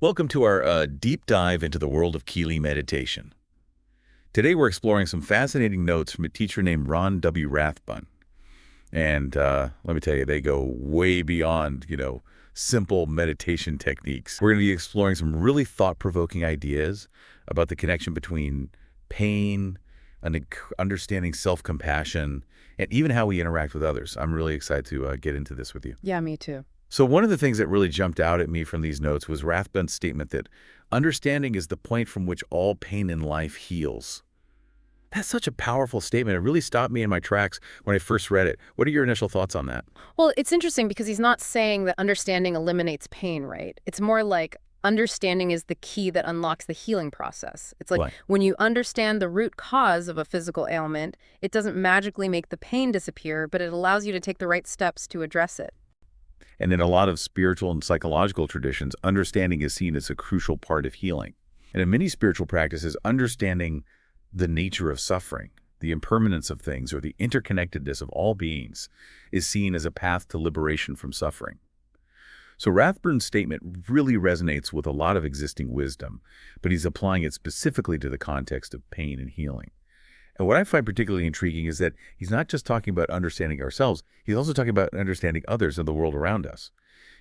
Welcome to our deep dive into the world of Kelee meditation. Today we're exploring some fascinating notes from a teacher named Ron W Rathbun. And let me tell you, they go way beyond, simple meditation techniques. We're going to be exploring some really thought-provoking ideas about the connection between pain and understanding self-compassion and even how we interact with others. I'm really excited to get into this with you. Yeah, me too. So one of the things that really jumped out at me from these notes was Rathbun's statement that understanding is the point from which all pain in life heals. That's such a powerful statement. It really stopped me in my tracks when I first read it. What are your initial thoughts on that? Well, it's interesting because he's not saying that understanding eliminates pain, right? It's more like understanding is the key that unlocks the healing process. It's like Right. when you understand the root cause of a physical ailment, it doesn't magically make the pain disappear, but it allows you to take the right steps to address it. And in a lot of spiritual and psychological traditions, understanding is seen as a crucial part of healing. And in many spiritual practices, understanding the nature of suffering, the impermanence of things, or the interconnectedness of all beings is seen as a path to liberation from suffering. So Rathbun's statement really resonates with a lot of existing wisdom, but he's applying it specifically to the context of pain and healing. And what I find particularly intriguing is that he's not just talking about understanding ourselves, he's also talking about understanding others and the world around us.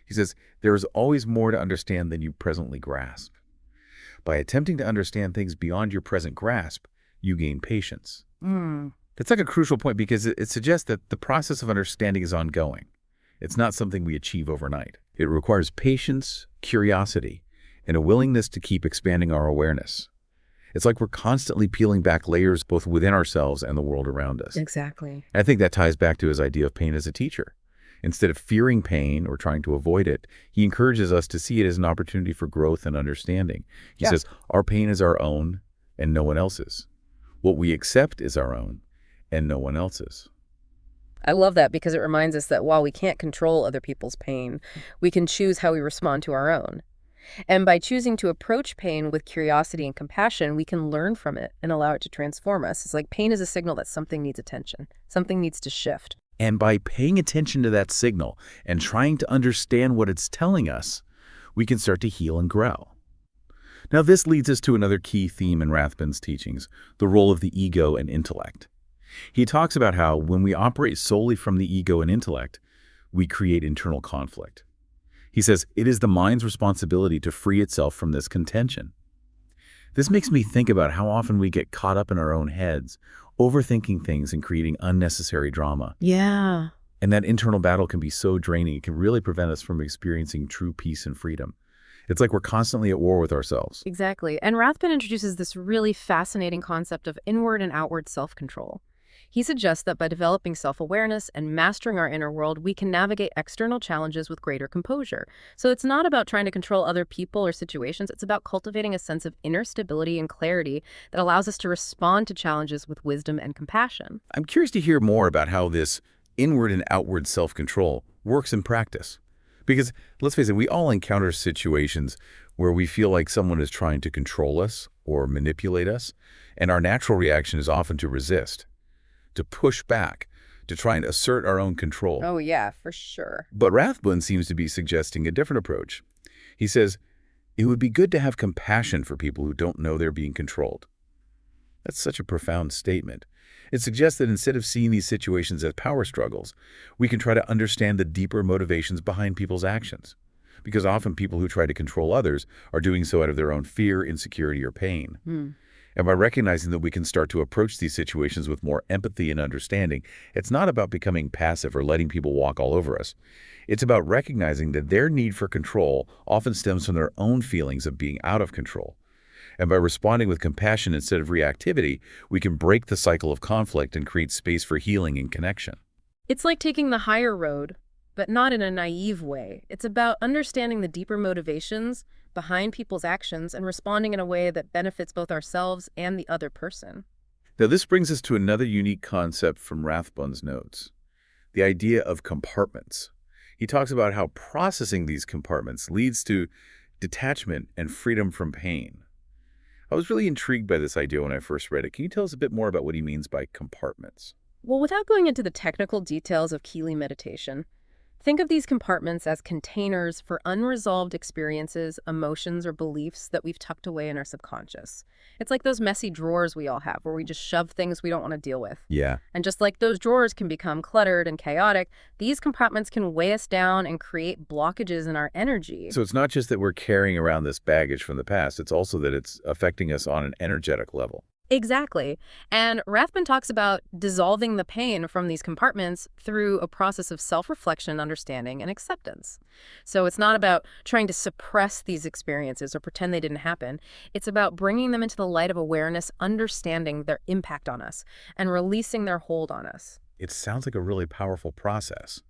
He says, there is always more to understand than you presently grasp. By attempting to understand things beyond your present grasp, you gain patience. That's like a crucial point because it suggests that the process of understanding is ongoing. It's not something we achieve overnight. It requires patience, curiosity, and a willingness to keep expanding our awareness. It's like we're constantly peeling back layers both within ourselves and the world around us. Exactly. I think that ties back to his idea of pain as a teacher. Instead of fearing pain or trying to avoid it, he encourages us to see it as an opportunity for growth and understanding. He says, our pain is our own and no one else's. What we accept is our own and no one else's. I love that because it reminds us that while we can't control other people's pain, we can choose how we respond to our own. And by choosing to approach pain with curiosity and compassion, we can learn from it and allow it to transform us. It's like pain is a signal that something needs attention. Something needs to shift. And by paying attention to that signal and trying to understand what it's telling us, we can start to heal and grow. Now, this leads us to another key theme in Rathbun's teachings, the role of the ego and intellect. He talks about how when we operate solely from the ego and intellect, we create internal conflict. He says, it is the mind's responsibility to free itself from this contention. This makes me think about how often we get caught up in our own heads, overthinking things and creating unnecessary drama. Yeah. And that internal battle can be so draining, it can really prevent us from experiencing true peace and freedom. It's like we're constantly at war with ourselves. Exactly. And Rathbun introduces this really fascinating concept of inward and outward self-control. He suggests that by developing self-awareness and mastering our inner world, we can navigate external challenges with greater composure. So it's not about trying to control other people or situations. It's about cultivating a sense of inner stability and clarity that allows us to respond to challenges with wisdom and compassion. I'm curious to hear more about how this inward and outward self-control works in practice. Because, let's face it, we all encounter situations where we feel like someone is trying to control us or manipulate us, and our natural reaction is often to resist, to push back, to try and assert our own control. Oh, yeah, for sure. But Rathbun seems to be suggesting a different approach. He says, it would be good to have compassion for people who don't know they're being controlled. That's such a profound statement. It suggests that instead of seeing these situations as power struggles, we can try to understand the deeper motivations behind people's actions. Because often people who try to control others are doing so out of their own fear, insecurity, or pain. And by recognizing that we can start to approach these situations with more empathy and understanding, it's not about becoming passive or letting people walk all over us. It's about recognizing that their need for control often stems from their own feelings of being out of control. And by responding with compassion instead of reactivity, we can break the cycle of conflict and create space for healing and connection. It's like taking the higher road, but not in a naive way. It's about understanding the deeper motivations behind people's actions and responding in a way that benefits both ourselves and the other person. Now, this brings us to another unique concept from Rathbun's notes, the idea of compartments. He talks about how processing these compartments leads to detachment and freedom from pain. I was really intrigued by this idea when I first read it. Can you tell us a bit more about what he means by compartments? Well, without going into the technical details of Kelee meditation, Think of these compartments as containers for unresolved experiences, emotions, or beliefs that we've tucked away in our subconscious. It's like those messy drawers we all have where we just shove things we don't want to deal with. Yeah. And just like those drawers can become cluttered and chaotic, these compartments can weigh us down and create blockages in our energy. So it's not just that we're carrying around this baggage from the past, it's also that it's affecting us on an energetic level. Exactly. And Rathbun talks about dissolving the pain from these compartments through a process of self-reflection, understanding, and acceptance. So it's not about trying to suppress these experiences or pretend they didn't happen. It's about bringing them into the light of awareness, understanding their impact on us, and releasing their hold on us. It sounds like a really powerful process,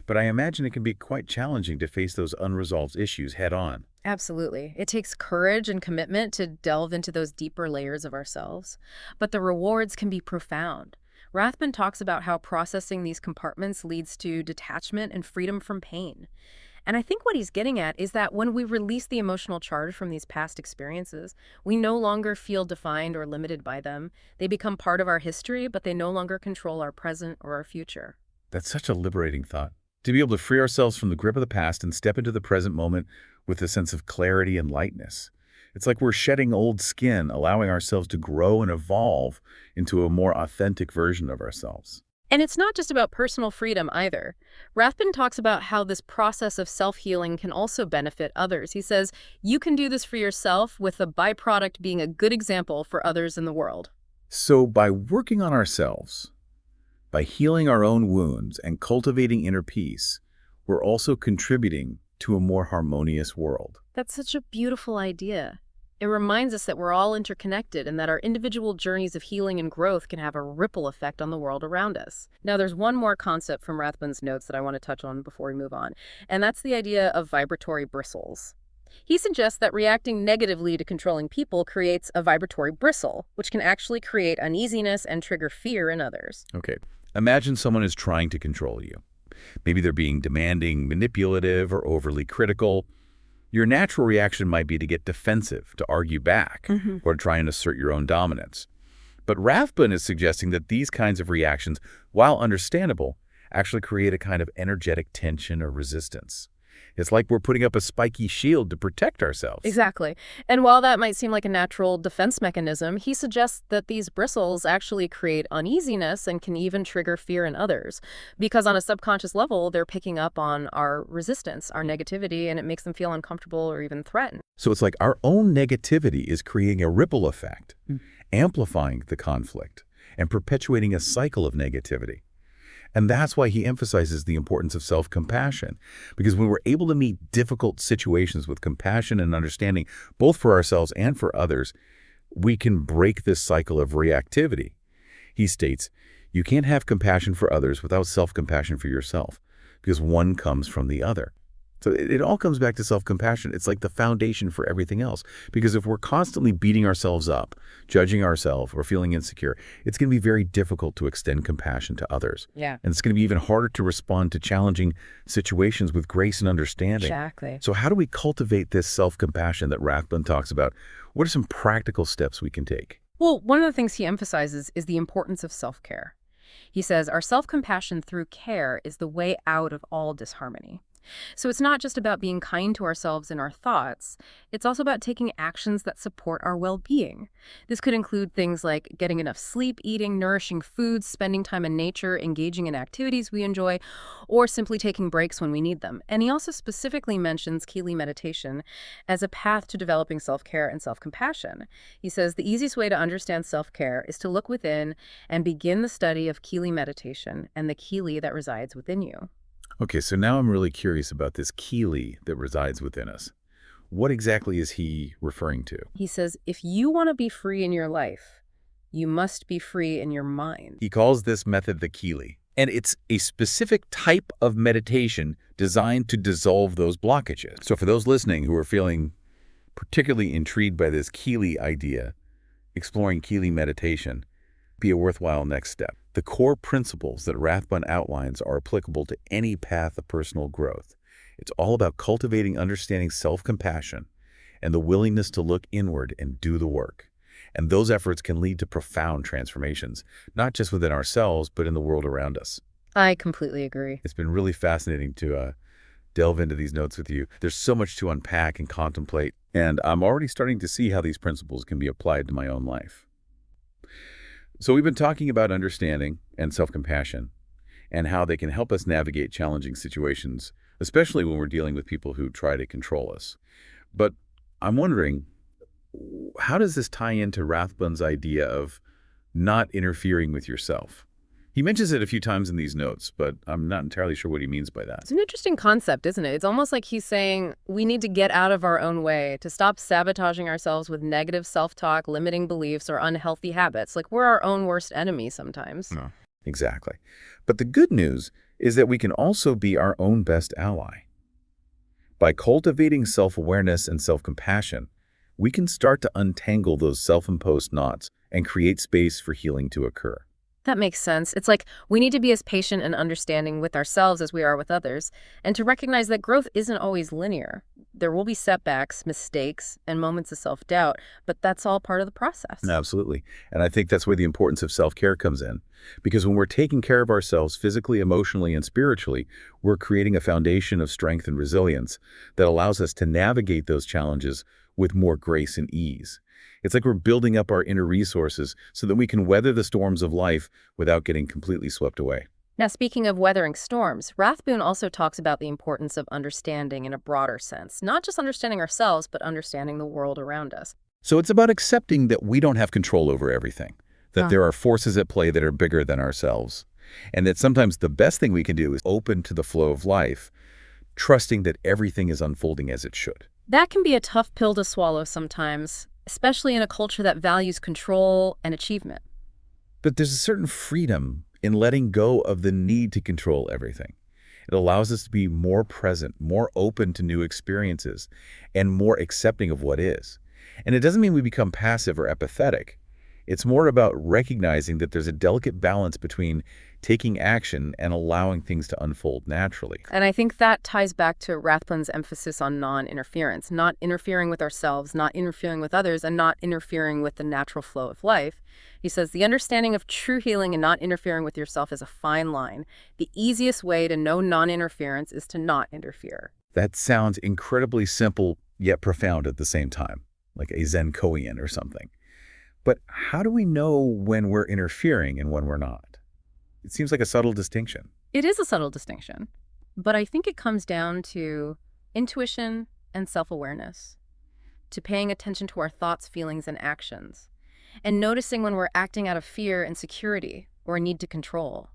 but I imagine it can be quite challenging to face those unresolved issues head on. Absolutely. It takes courage and commitment to delve into those deeper layers of ourselves, but the rewards can be profound. Rathbun talks about how processing these compartments leads to detachment and freedom from pain. And I think what he's getting at is that when we release the emotional charge from these past experiences, we no longer feel defined or limited by them. They become part of our history, but they no longer control our present or our future. That's such a liberating thought. To be able to free ourselves from the grip of the past and step into the present moment with a sense of clarity and lightness. It's like we're shedding old skin, allowing ourselves to grow and evolve into a more authentic version of ourselves. And it's not just about personal freedom either. Rathbun talks about how this process of self-healing can also benefit others. He says, you can do this for yourself with the byproduct being a good example for others in the world. So by working on ourselves, by healing our own wounds and cultivating inner peace, we're also contributing to a more harmonious world. That's such a beautiful idea. It reminds us that we're all interconnected and that our individual journeys of healing and growth can have a ripple effect on the world around us. Now, there's one more concept from Rathbun's notes that I want to touch on before we move on, and that's the idea of vibratory bristles. He suggests that reacting negatively to controlling people creates a vibratory bristle, which can actually create uneasiness and trigger fear in others. Okay, imagine someone is trying to control you. Maybe they're being demanding, manipulative, or overly critical. Your natural reaction might be to get defensive, to argue back, or to try and assert your own dominance. But Rathbun is suggesting that these kinds of reactions, while understandable, actually create a kind of energetic tension or resistance. It's like we're putting up a spiky shield to protect ourselves. Exactly. And while that might seem like a natural defense mechanism, he suggests that these bristles actually create uneasiness and can even trigger fear in others. Because on a subconscious level, they're picking up on our resistance, our negativity, and it makes them feel uncomfortable or even threatened. So it's like our own negativity is creating a ripple effect, amplifying the conflict, and perpetuating a cycle of negativity. And that's why he emphasizes the importance of self-compassion, because when we're able to meet difficult situations with compassion and understanding, both for ourselves and for others, we can break this cycle of reactivity. He states, you can't have compassion for others without self-compassion for yourself, because one comes from the other. So it all comes back to self-compassion. It's like the foundation for everything else. Because if we're constantly beating ourselves up, judging ourselves, or feeling insecure, it's going to be very difficult to extend compassion to others. Yeah. And it's going to be even harder to respond to challenging situations with grace and understanding. Exactly. So how do we cultivate this self-compassion that Rathbun talks about? What are some practical steps we can take? Well, one of the things he emphasizes is the importance of self-care. He says our self-compassion through care is the way out of all disharmony. So it's not just about being kind to ourselves and our thoughts. It's also about taking actions that support our well-being. This could include things like getting enough sleep, eating nourishing foods, spending time in nature, engaging in activities we enjoy, or simply taking breaks when we need them. And he also specifically mentions Kelee meditation as a path to developing self-care and self-compassion. He says the easiest way to understand self-care is to look within and begin the study of Kelee meditation and the Kelee that resides within you. Okay, so now I'm really curious about this Kelee that resides within us. What exactly is he referring to? He says, if you want to be free in your life, you must be free in your mind. He calls this method the Kelee, and it's a specific type of meditation designed to dissolve those blockages. So for those listening who are feeling particularly intrigued by this Kelee idea, exploring Kelee meditation be a worthwhile next step. The core principles that Rathbun outlines are applicable to any path of personal growth. It's all about cultivating understanding self-compassion and the willingness to look inward and do the work. And those efforts can lead to profound transformations, not just within ourselves, but in the world around us. I completely agree. It's been really fascinating to delve into these notes with you. There's so much to unpack and contemplate, and I'm already starting to see how these principles can be applied to my own life. So we've been talking about understanding and self-compassion and how they can help us navigate challenging situations, especially when we're dealing with people who try to control us. But I'm wondering, how does this tie into Rathbun's idea of not interfering with yourself? He mentions it a few times in these notes, but I'm not entirely sure what he means by that. It's an interesting concept, isn't it? It's almost like he's saying we need to get out of our own way, to stop sabotaging ourselves with negative self-talk, limiting beliefs, or unhealthy habits. Like we're our own worst enemy sometimes. No. Exactly. But the good news is that we can also be our own best ally. By cultivating self-awareness and self-compassion, we can start to untangle those self-imposed knots and create space for healing to occur. That makes sense. It's like we need to be as patient and understanding with ourselves as we are with others, and to recognize that growth isn't always linear. There will be setbacks, mistakes, and moments of self-doubt, but that's all part of the process. Absolutely. And I think that's where the importance of self-care comes in. Because when we're taking care of ourselves physically, emotionally, and spiritually, we're creating a foundation of strength and resilience that allows us to navigate those challenges with more grace and ease. It's like we're building up our inner resources so that we can weather the storms of life without getting completely swept away. Now, speaking of weathering storms, Rathbun also talks about the importance of understanding in a broader sense, not just understanding ourselves, but understanding the world around us. So it's about accepting that we don't have control over everything, that there are forces at play that are bigger than ourselves, and that sometimes the best thing we can do is open to the flow of life, trusting that everything is unfolding as it should. That can be a tough pill to swallow sometimes, especially in a culture that values control and achievement. But there's a certain freedom in letting go of the need to control everything. It allows us to be more present, more open to new experiences, and more accepting of what is. And it doesn't mean we become passive or apathetic. It's more about recognizing that there's a delicate balance between taking action and allowing things to unfold naturally. And I think that ties back to Rathbun's emphasis on non-interference, not interfering with ourselves, not interfering with others, and not interfering with the natural flow of life. He says the understanding of true healing and not interfering with yourself is a fine line. The easiest way to know non-interference is to not interfere. That sounds incredibly simple yet profound at the same time, like a Zen koan or something. But how do we know when we're interfering and when we're not? It seems like a subtle distinction. It is a subtle distinction, but I think it comes down to intuition and self-awareness, to paying attention to our thoughts, feelings, and actions, and noticing when we're acting out of fear, insecurity, or a need to control,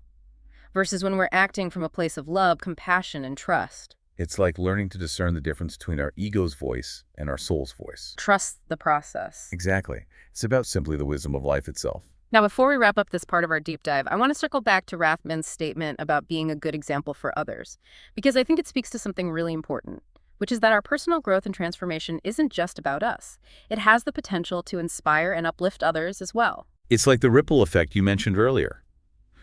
versus when we're acting from a place of love, compassion, and trust. It's like learning to discern the difference between our ego's voice and our soul's voice. Trust the process. Exactly. It's about simply the wisdom of life itself. Now, before we wrap up this part of our deep dive, I want to circle back to Rathbun's statement about being a good example for others, because I think it speaks to something really important, which is that our personal growth and transformation isn't just about us. It has the potential to inspire and uplift others as well. It's like the ripple effect you mentioned earlier.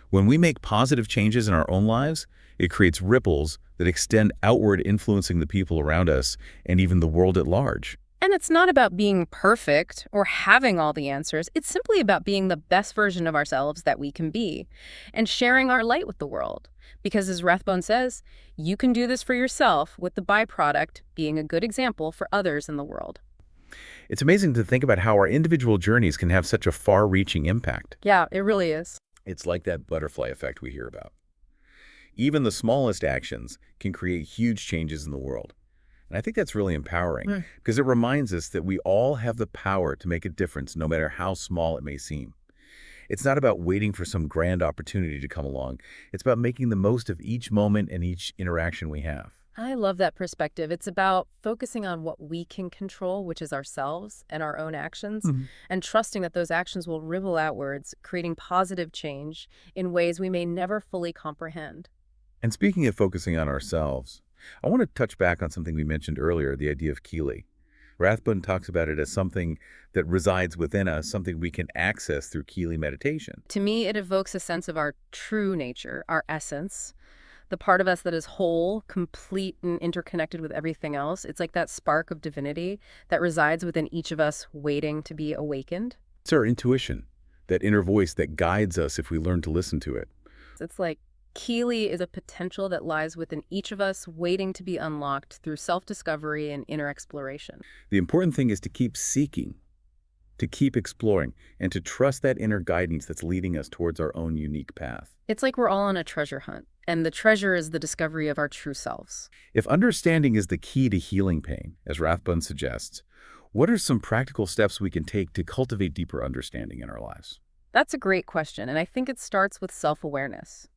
When we make positive changes in our own lives, it creates ripples that extend outward, influencing the people around us and even the world at large. And it's not about being perfect or having all the answers. It's simply about being the best version of ourselves that we can be and sharing our light with the world. Because as Rathbun says, you can do this for yourself with the byproduct being a good example for others in the world. It's amazing to think about how our individual journeys can have such a far-reaching impact. Yeah, it really is. It's like that butterfly effect we hear about. Even the smallest actions can create huge changes in the world. And I think that's really empowering because it reminds us that we all have the power to make a difference no matter how small it may seem. It's not about waiting for some grand opportunity to come along. It's about making the most of each moment and each interaction we have. I love that perspective. It's about focusing on what we can control, which is ourselves and our own actions, and trusting that those actions will ripple outwards, creating positive change in ways we may never fully comprehend. And speaking of focusing on ourselves, I want to touch back on something we mentioned earlier, the idea of Kelee. Rathbun talks about it as something that resides within us, something we can access through Kelee meditation. To me, it evokes a sense of our true nature, our essence, the part of us that is whole, complete, and interconnected with everything else. It's like that spark of divinity that resides within each of us waiting to be awakened. It's our intuition, that inner voice that guides us if we learn to listen to it. It's like Kelee is a potential that lies within each of us, waiting to be unlocked through self-discovery and inner exploration. The important thing is to keep seeking, to keep exploring, and to trust that inner guidance that's leading us towards our own unique path. It's like we're all on a treasure hunt, and the treasure is the discovery of our true selves. If understanding is the key to healing pain, as Rathbun suggests, what are some practical steps we can take to cultivate deeper understanding in our lives? That's a great question, and I think it starts with self-awareness.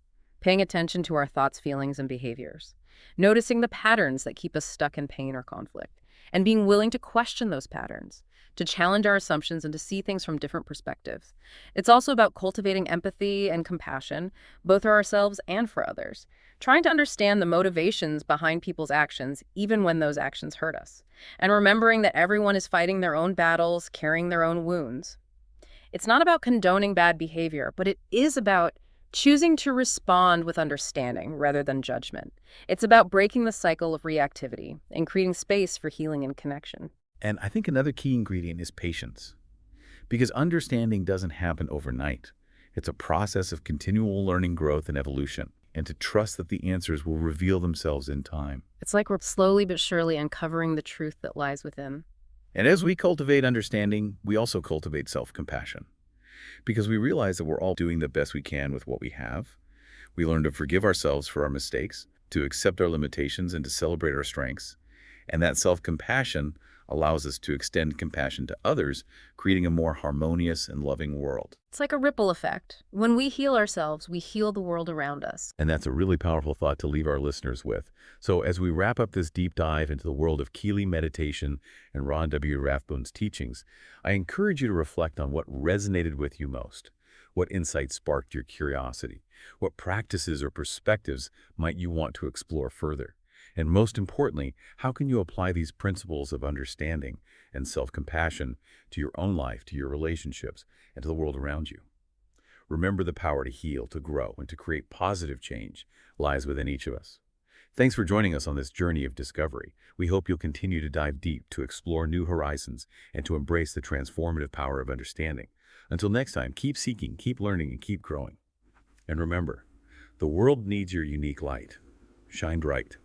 Paying attention to our thoughts, feelings, and behaviors. Noticing the patterns that keep us stuck in pain or conflict, and being willing to question those patterns, to challenge our assumptions and to see things from different perspectives. It's also about cultivating empathy and compassion, both for ourselves and for others, trying to understand the motivations behind people's actions, even when those actions hurt us, and remembering that everyone is fighting their own battles, carrying their own wounds. It's not about condoning bad behavior, but it is about choosing to respond with understanding rather than judgment. It's about breaking the cycle of reactivity and creating space for healing and connection. And I think another key ingredient is patience, because understanding doesn't happen overnight. It's a process of continual learning, growth, and evolution, and to trust that the answers will reveal themselves in time. It's like we're slowly but surely uncovering the truth that lies within. And as we cultivate understanding, we also cultivate self-compassion, because we realize that we're all doing the best we can with what we have. We learn to forgive ourselves for our mistakes, to accept our limitations, and to celebrate our strengths. And that self-compassion allows us to extend compassion to others, creating a more harmonious and loving world. It's like a ripple effect. When we heal ourselves, we heal the world around us. And that's a really powerful thought to leave our listeners with. So as we wrap up this deep dive into the world of Kelee meditation and Ron W Rathbun's teachings, I encourage you to reflect on what resonated with you most. What insights sparked your curiosity? What practices or perspectives might you want to explore further? And most importantly, how can you apply these principles of understanding and self-compassion to your own life, to your relationships, and to the world around you? Remember, the power to heal, to grow, and to create positive change lies within each of us. Thanks for joining us on this journey of discovery. We hope you'll continue to dive deep, to explore new horizons, and to embrace the transformative power of understanding. Until next time, keep seeking, keep learning, and keep growing. And remember, the world needs your unique light. Shine bright.